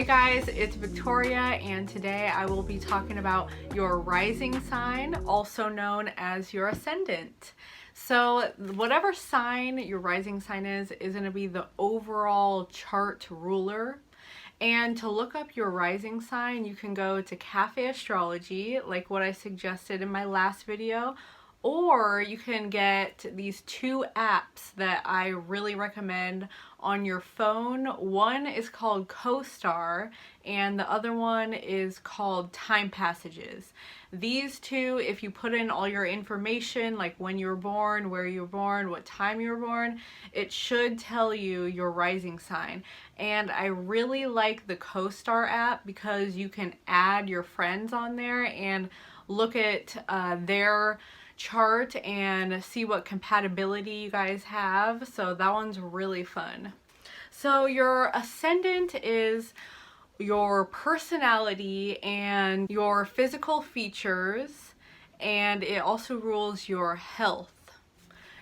Hey guys, it's Victoria, and today I will be talking about your rising sign, also known as your ascendant. So whatever sign your rising sign is going to be the overall chart ruler. And to look up your rising sign, you can go to Cafe Astrology, like what I suggested in my last video, or you can get these two apps that I really recommend on your phone. One is called CoStar and the other one is called Time Passages. These two, if you put in all your information, like when you were born, where you were born, what time you were born, it should tell you your rising sign. And I really like the CoStar app because you can add your friends on there and look at their chart and see what compatibility you guys have. So that one's really fun. So your ascendant is your personality and your physical features, and it also rules your health.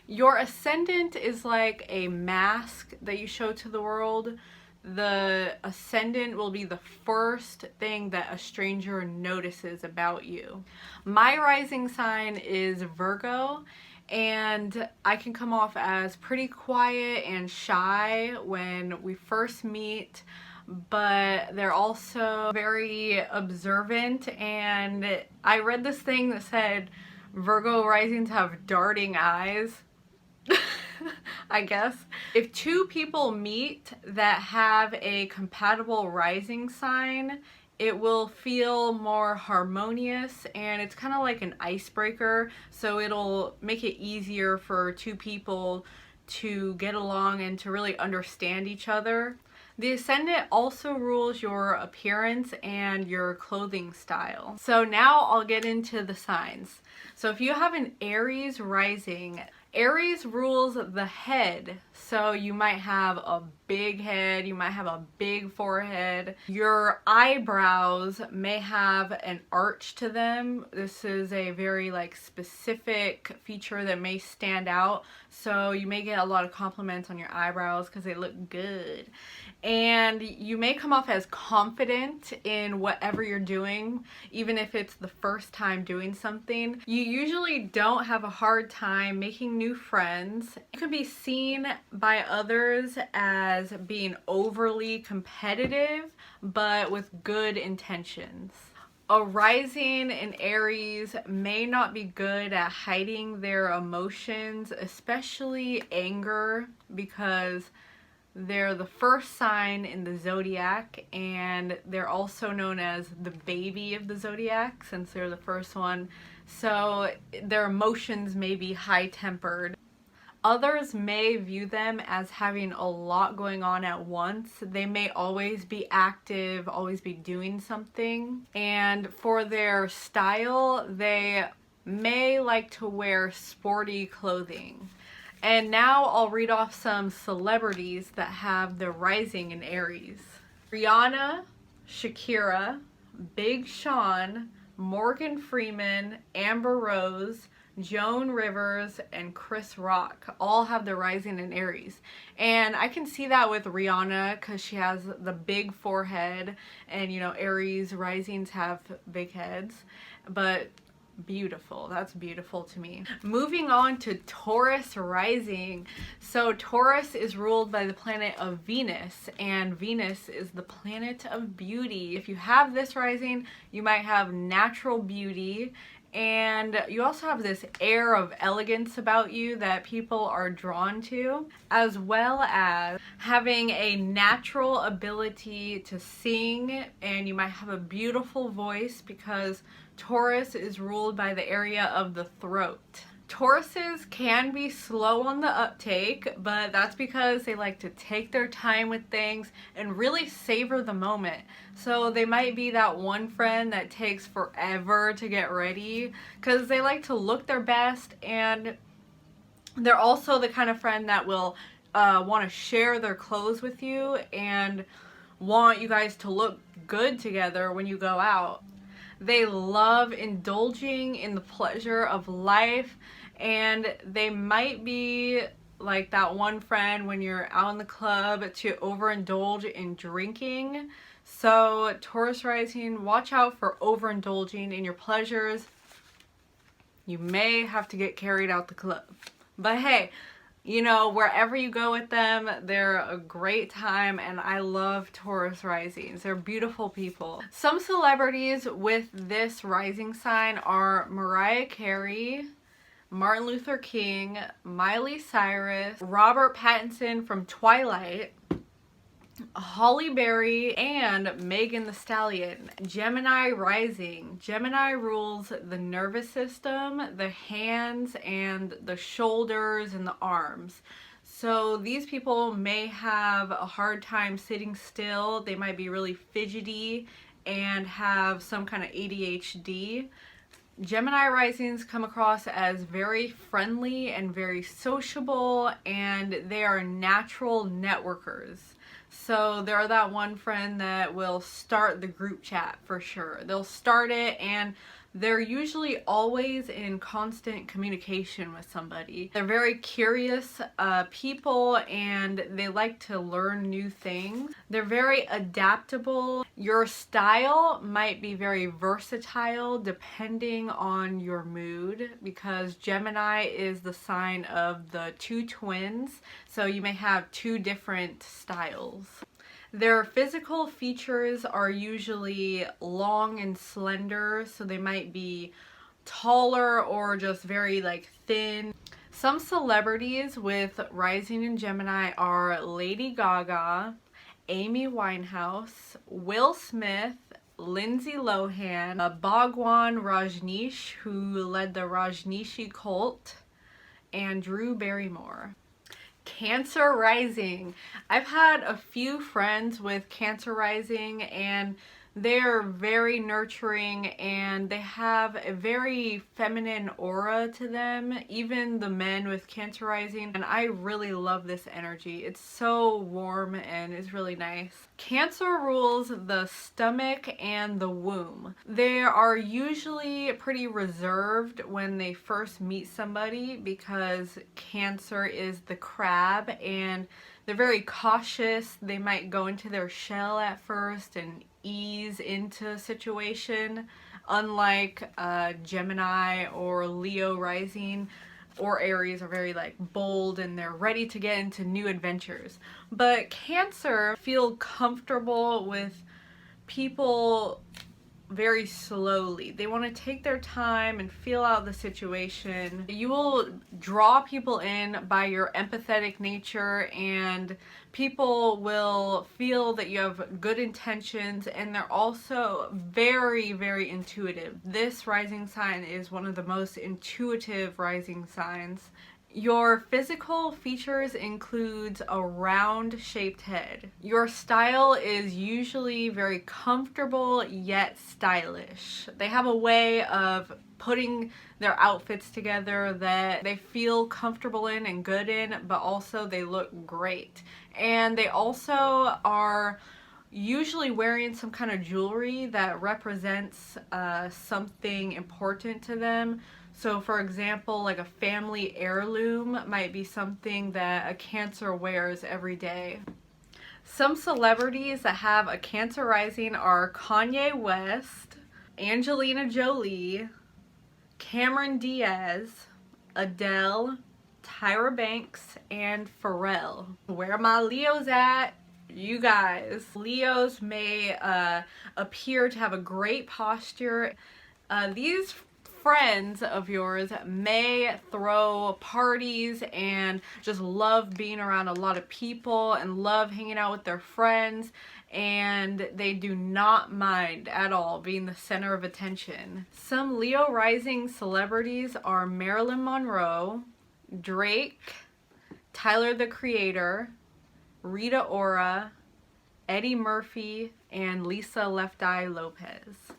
Your ascendant is like a mask that you show to the world. The ascendant will be the first thing that a stranger notices about you. My rising sign is Virgo, and I can come off as pretty quiet and shy when we first meet, but they're also very observant. And I read this thing that said Virgo risings have darting eyes. I guess. If two people meet that have a compatible rising sign, it will feel more harmonious, and it's kind of like an icebreaker, so it'll make it easier for two people to get along and to really understand each other. The ascendant also rules your appearance and your clothing style. So now I'll get into the signs. So if you have an Aries rising, Aries rules the head, so you might have a big head, you might have a big forehead. Your eyebrows may have an arch to them. This is a very specific feature that may stand out, so you may get a lot of compliments on your eyebrows because they look good. And you may come off as confident in whatever you're doing, even if it's the first time doing something. You usually don't have a hard time making new friends. You can be seen by others as being overly competitive, but with good intentions. A rising in Aries may not be good at hiding their emotions, especially anger, because they're the first sign in the zodiac, and they're also known as the baby of the zodiac since they're the first one. So their emotions may be high-tempered. Others may view them as having a lot going on at once. They may always be active, always be doing something. And for their style, they may like to wear sporty clothing. And now I'll read off some celebrities that have their rising in Aries. Rihanna, Shakira, Big Sean, Morgan Freeman, Amber Rose, Joan Rivers, and Chris Rock all have their rising in Aries. And I can see that with Rihanna because she has the big forehead, and Aries risings have big heads, but beautiful. That's beautiful to me. Moving on to Taurus rising. So Taurus is ruled by the planet of Venus, and Venus is the planet of beauty. If you have this rising, you might have natural beauty, and you also have this air of elegance about you that people are drawn to, as well as having a natural ability to sing, and you might have a beautiful voice because Taurus is ruled by the area of the throat. Tauruses can be slow on the uptake, but that's because they like to take their time with things and really savor the moment. So they might be that one friend that takes forever to get ready because they like to look their best, and they're also the kind of friend that will want to share their clothes with you and want you guys to look good together when you go out. They love indulging in the pleasure of life, and they might be like that one friend when you're out in the club to overindulge in drinking. So Taurus rising, watch out for overindulging in your pleasures. You may have to get carried out the club. But hey, you know, wherever you go with them, they're a great time, and I love Taurus risings. They're beautiful people. Some celebrities with this rising sign are Mariah Carey, Martin Luther King, Miley Cyrus, Robert Pattinson from Twilight, Holly Berry, and Megan Thee Stallion. Gemini rising. Gemini rules the nervous system, the hands, and the shoulders and the arms. So these people may have a hard time sitting still. They might be really fidgety and have some kind of ADHD. Gemini risings come across as very friendly and very sociable, and they are natural networkers. So they're that one friend that will start the group chat for sure. They'll start it, and they're usually always in constant communication with somebody. They're very curious people, and they like to learn new things. They're very adaptable. Your style might be very versatile depending on your mood, because Gemini is the sign of the two twins, so you may have two different styles. Their physical features are usually long and slender, so they might be taller or just very like thin. Some celebrities with rising in Gemini are Lady Gaga, Amy Winehouse, Will Smith, Lindsay Lohan, Bhagwan Rajneesh, who led the Rajneeshi cult, and Drew Barrymore. Cancer rising. I've had a few friends with Cancer rising, and they're very nurturing, and they have a very feminine aura to them, even the men with Cancer rising, and I really love this energy. It's so warm and it's really nice. Cancer rules the stomach and the womb. They are usually pretty reserved when they first meet somebody, because Cancer is the crab, and they're very cautious. They might go into their shell at first and ease into a situation, unlike Gemini or Leo rising or Aries are very like bold, and they're ready to get into new adventures. But Cancer feel comfortable with people very slowly. They want to take their time and feel out the situation. You will draw people in by your empathetic nature, and people will feel that you have good intentions, and they're also very, very intuitive. This rising sign is one of the most intuitive rising signs. Your physical features includes a round shaped head. Your style is usually very comfortable yet stylish. They have a way of putting their outfits together that they feel comfortable in and good in, but also they look great. And they also are usually wearing some kind of jewelry that represents something important to them. So for example, like a family heirloom might be something that a Cancer wears every day. Some celebrities that have a Cancer rising are Kanye West, Angelina Jolie, Cameron Diaz, Adele, Tyra Banks, and Pharrell. Where are my Leos at? You guys. Leos may appear to have a great posture. These friends of yours may throw parties and just love being around a lot of people and love hanging out with their friends, and they do not mind at all being the center of attention. Some Leo rising celebrities are Marilyn Monroe, Drake, Tyler the Creator, Rita Ora, Eddie Murphy, and Lisa Left Eye Lopez.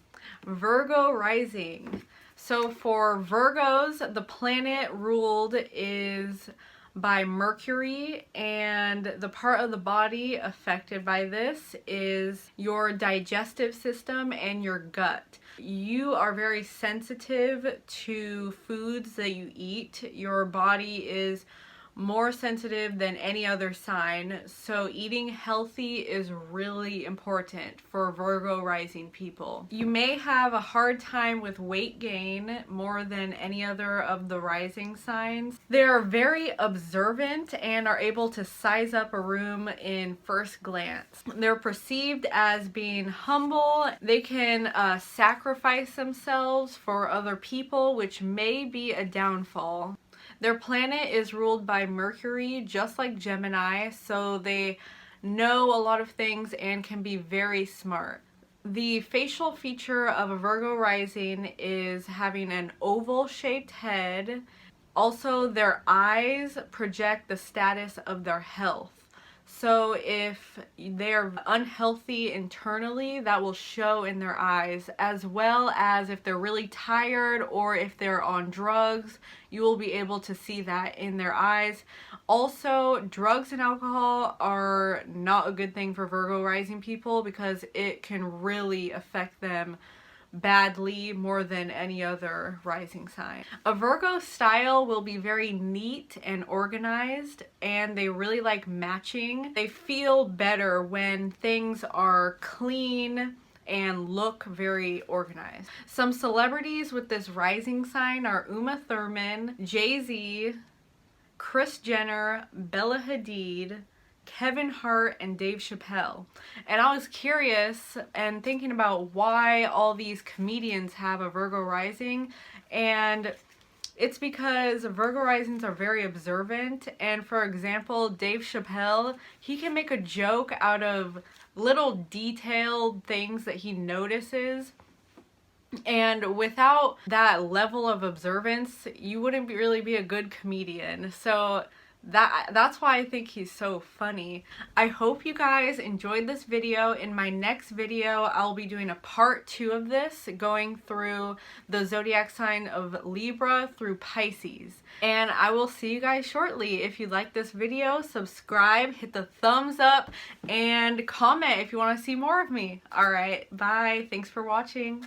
Virgo rising. So for Virgos, the planet ruled is by Mercury, and the part of the body affected by this is your digestive system and your gut. You are very sensitive to foods that you eat. Your body is more sensitive than any other sign, so eating healthy is really important for Virgo rising people. You may have a hard time with weight gain more than any other of the rising signs. They're very observant and are able to size up a room in first glance. They're perceived as being humble. They can sacrifice themselves for other people, which may be a downfall. Their planet is ruled by Mercury, just like Gemini, so they know a lot of things and can be very smart. The facial feature of a Virgo rising is having an oval-shaped head. Also, their eyes project the status of their health. So if they're unhealthy internally, that will show in their eyes, as well as if they're really tired or if they're on drugs, you will be able to see that in their eyes. Also, drugs and alcohol are not a good thing for Virgo rising people because it can really affect them badly more than any other rising sign. A Virgo style will be very neat and organized, and they really like matching. They feel better when things are clean and look very organized. Some celebrities with this rising sign are Uma Thurman, Jay-Z, Kris Jenner, Bella Hadid, Kevin Hart, and Dave Chappelle. And I was curious and thinking about why all these comedians have a Virgo rising, and it's because Virgo risings are very observant. And for example, Dave Chappelle, he can make a joke out of little detailed things that he notices. And without that level of observance, you wouldn't really be a good comedian. So that's why I think he's so funny. I hope you guys enjoyed this video. In my next video, I'll be doing a part 2 of this, going through the zodiac sign of Libra through Pisces. And I will see you guys shortly. If you like this video, subscribe, hit the thumbs up, and comment if you want to see more of me. Alright, bye. Thanks for watching.